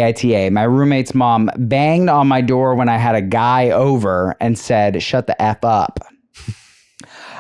AITA. My roommate's mom banged on my door when I had a guy over and said, "Shut the F up."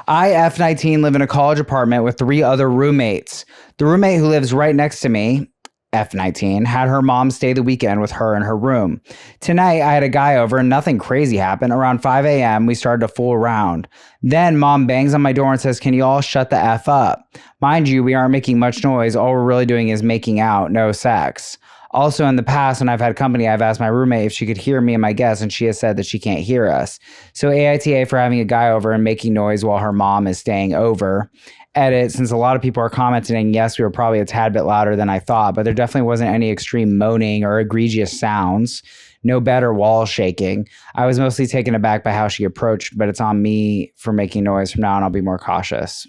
I, F19, live in a college apartment with 3 other roommates. The roommate who lives right next to me, F19, had her mom stay the weekend with her in her room. Tonight, I had a guy over and nothing crazy happened. Around 5 a.m., we started to fool around. Then mom bangs on my door and says, "Can you all shut the F up?" Mind you, we aren't making much noise. All we're really doing is making out, no sex. Also, in the past, when I've had company, I've asked my roommate if she could hear me and my guests, and she has said that she can't hear us. So AITA for having a guy over and making noise while her mom is staying over. Edit, since a lot of people are commenting, yes, we were probably a tad bit louder than I thought, but there definitely wasn't any extreme moaning or egregious sounds. No bed or wall shaking. I was mostly taken aback by how she approached, but it's on me for making noise from now on. I'll be more cautious.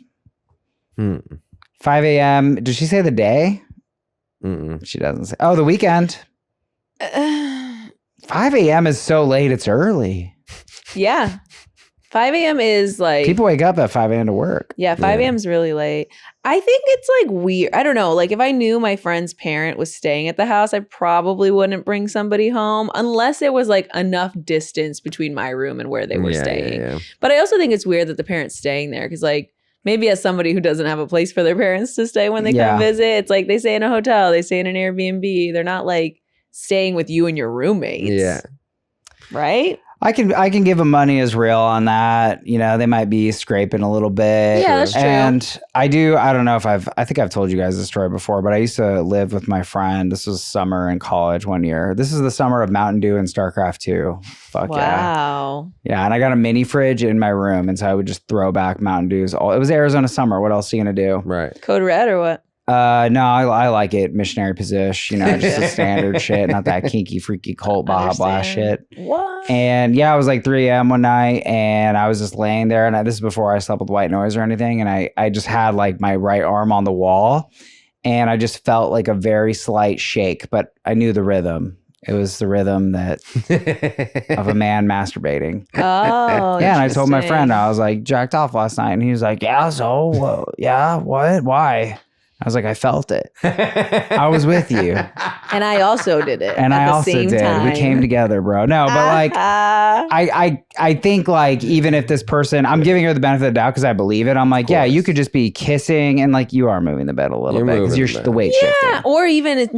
5 a.m. Did she say the day? She doesn't say. Oh, the weekend. 5 a.m. is so late. It's early. Yeah. 5 a.m. is like... People wake up at 5 a.m. to work. Yeah, 5 a.m. is really late. I think it's like weird. I don't know. Like if I knew my friend's parent was staying at the house, I probably wouldn't bring somebody home unless there was like enough distance between my room and where they were staying. Yeah. But I also think it's weird that the parent's staying there because like maybe as somebody who doesn't have a place for their parents to stay when they come visit, it's like they stay in a hotel, they stay in an Airbnb. They're not like staying with you and your roommates. Yeah. Right? I can give them money as real on that. You know, they might be scraping a little bit. Yeah, that's true. And I don't know if I think I've told you guys this story before, but I used to live with my friend. This was summer in college one year. This is the summer of Mountain Dew and StarCraft 2. Fuck wow. Yeah, and I got a mini fridge in my room, and so I would just throw back Mountain Dews. It was Arizona summer. What else are you going to do? Right. Code Red or what? No, I like it. Missionary position, you know, just the standard shit, not that kinky, freaky cult, blah, blah shit. What? And yeah, it was like 3 a.m. one night and I was just laying there and this is before I slept with white noise or anything. And I just had like my right arm on the wall and I just felt like a very slight shake, but I knew the rhythm. It was the rhythm that of a man masturbating. Oh, yeah. And I told my friend, I was like, jacked off last night. And he was like, yeah, so, yeah, what? Why? I was like, I felt it. I was with you. And I also did it. And I also did. Time. We came together, bro. No, but like, I think like, even if this person, I'm giving her the benefit of the doubt because I believe it. I'm like, yeah, you could just be kissing and like you are moving the bed a little bit because you're the weight shifting. Yeah, or even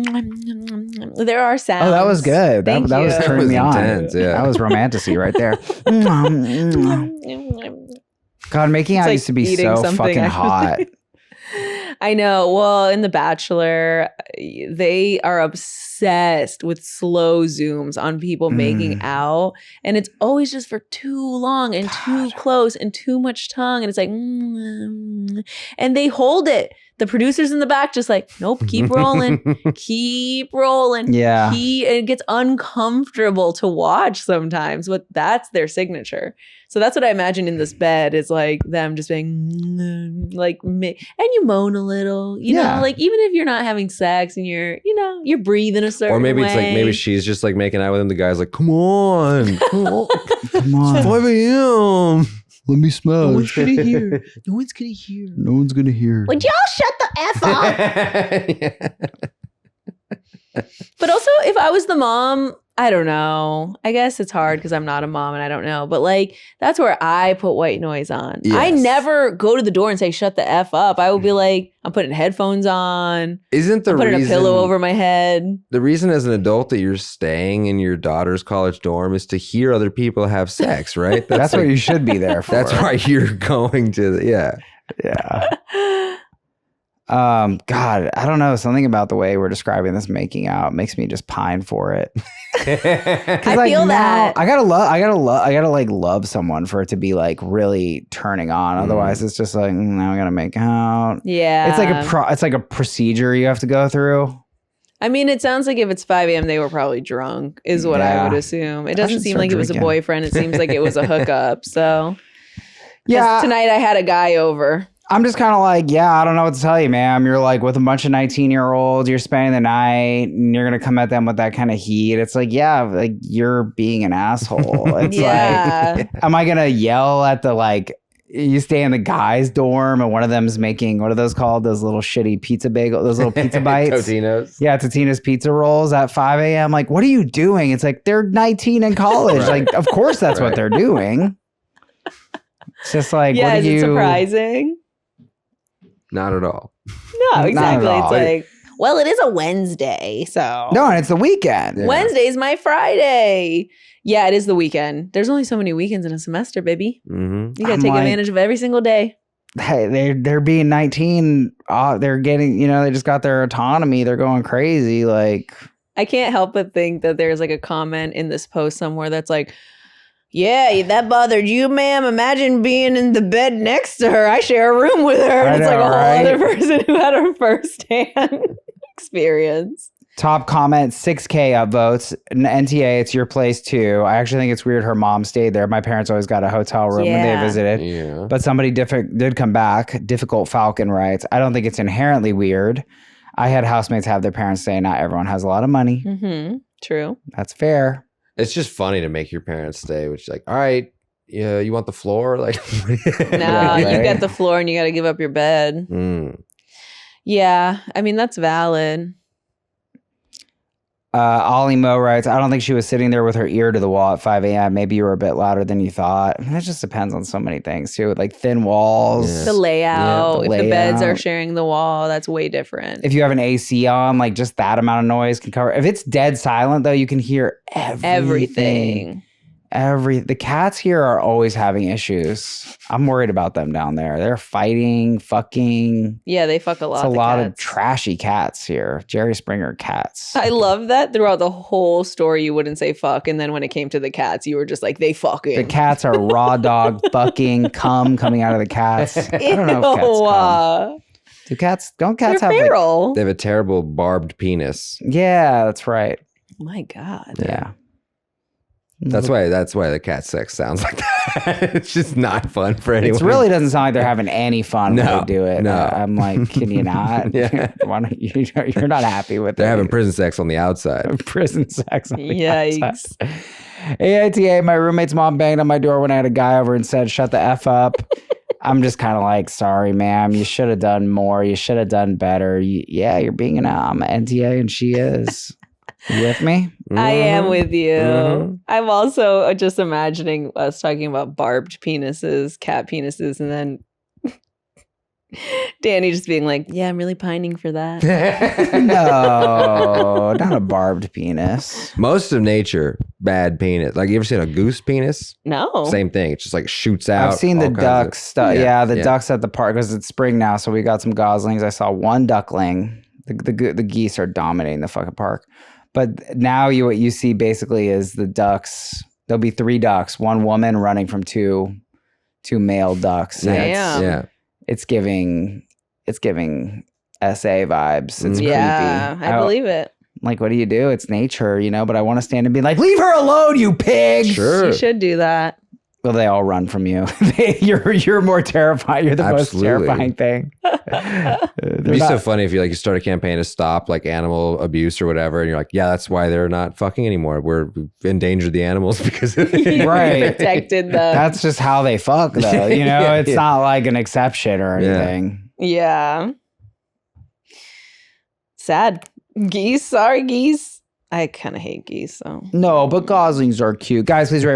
there are sounds. Oh, that was good. That was turning me on. Intense, yeah. That was romantic-y right there. God, making out used to be so fucking hot. I know. Well, in The Bachelor, they are obsessed with slow zooms on people making out. And it's always just for too long and too close and too much tongue. And it's like, and they hold it. The producers in the back just like, nope, keep rolling, keep rolling. Yeah. It gets uncomfortable to watch sometimes, but that's their signature. So that's what I imagine in this bed is like them just being like, and you moan a little, you know, like even if you're not having sex and you're breathing a certain way. Or maybe it's like, maybe she's just like making out with him. The guy's like, come on. Come on. It's 5 a.m. Let me smell. No one's gonna hear. No one's gonna hear. No one's gonna hear. Would y'all shut the F up? But also, if I was the mom, I don't know. I guess it's hard because I'm not a mom and I don't know. But like, that's where I put white noise on. Yes. I never go to the door and say, shut the F up. I would be like, I'm putting headphones on. Isn't the putting reason, a pillow over my head. The reason as an adult that you're staying in your daughter's college dorm is to hear other people have sex, right? That's what you should be there for. That's why you're going to, yeah. God, I don't know. Something about the way we're describing this making out makes me just pine for it. I like, feel that. I gotta like love someone for it to be like really turning on. Otherwise, it's just like now I gotta make out. Yeah, it's like a procedure you have to go through. I mean, it sounds like if it's 5 a.m., they were probably drunk, is what I would assume. It doesn't seem like it was a boyfriend. It seems like it was a hookup. So yeah, tonight I had a guy over. I'm just kind of like, yeah, I don't know what to tell you, ma'am. You're like with a bunch of 19-year-olds, you're spending the night and you're going to come at them with that kind of heat. It's like, yeah, like you're being an asshole. It's like, am I going to yell at the like you stay in the guys' dorm and one of them's making, what are those called? Those little shitty pizza bagel, those little pizza bites. Totino's. Yeah, Totino's pizza rolls at 5 a.m. Like, what are you doing? It's like, they're 19 in college. Right. Like, of course that's what they're doing. It's just like, Yeah, what is are you... it surprising? Not at all. No, Not exactly. at It's all. like, well, it is a Wednesday, so. No, and it's the weekend. Yeah. Wednesday's my Friday. Yeah, it is the weekend. There's only so many weekends in a semester, baby. Mm-hmm. You gotta I'm take like- advantage of every single day. Hey, they're being 19. They're getting, they just got their autonomy. They're going crazy. Like, I can't help but think that there's like a comment in this post somewhere that's like, yeah, that bothered you, ma'am. Imagine being in the bed next to her. I share a room with her. I And it's like know, a whole right? other person who had a firsthand experience. top comment, 6K upvotes. NTA, it's your place too. I actually think it's weird her mom stayed there. My parents always got a hotel room when they Yeah. visited. Yeah. But somebody did come back. Difficult Falcon writes, I don't think it's inherently weird. I had housemates have their parents say not everyone has a lot of money. Mm-hmm. True. That's fair. It's just funny to make your parents stay, which is like, all right, yeah, you want the floor? Like, No, Yeah, you right. got the floor and you got to give up your bed. Mm. Yeah, I mean, that's valid. Ollie Mo writes, I don't think she was sitting there with her ear to the wall at 5 a.m. Maybe you were a bit louder than you thought. I mean, that just depends on so many things too, like thin walls. Yeah. The layout, the if the beds are layout. sharing the wall, that's way different. If you have an AC on, like just that amount of noise can cover. If it's dead silent though, you can hear everything. The cats here are always having issues. I'm worried about them down there. They're fighting, fucking. Yeah, they fuck a lot. It's a the lot of cats. trashy cats here. Jerry Springer cats. I love that throughout the whole story you wouldn't say fuck, and then when it came to the cats, you were just like, they fucking. The cats are raw dog bucking, cum coming out of the cats. I don't know if cats cum. Don't cats they're have like, feral. They have a terrible barbed penis. yeah, that's right. Oh my God. Yeah. That's why the cat sex sounds like that. It's just not fun for anyone. It really doesn't sound like they're having any fun when No, they do it. no. I'm like, can you not? Yeah. Why don't you're not happy with They're it. having prison sex on the outside. prison sex on the Yikes. outside. AITA, my roommate's mom banged on my door when I had a guy over and said, shut the F up. I'm just kind of like, sorry, ma'am. You should have done more. You should have done better. You're being an NTA and she is. You with me? I am Mhm. with you. Mhm. I'm also just imagining us talking about barbed penises, cat penises, and then Danny just being like, yeah, I'm really pining for that. No, not a barbed penis. Most of nature, bad penis. Like, you ever seen a goose penis? No. Same thing. It just like shoots out. I've seen the all kinds of- ducks stuff. Yeah, Yeah, the yeah. ducks at the park because it's spring now. So we got some goslings. I saw one duckling. The geese are dominating the fucking park. But now what you see basically is the ducks. There'll be 3 ducks, one woman running from two male ducks. And Damn. Yeah. it's giving SA vibes. It's Yeah, creepy. I believe it. Like, what do you do? It's nature, but I want to stand and be like, leave her alone, you pig. Sure. You should do that. Well, they all run from you. You're more terrifying. You're the Absolutely. most terrifying thing. It'd be so funny if you start a campaign to stop like animal abuse or whatever, and you're like, yeah, that's why they're not fucking anymore. We've endangered the animals because of Right. Protected them. That's just how they fuck, though. Yeah, It's yeah. not like an exception or Yeah. anything. Yeah. Sad. Geese. Sorry, geese. I kind of hate geese, so. No, but goslings are cute. Guys, please rate,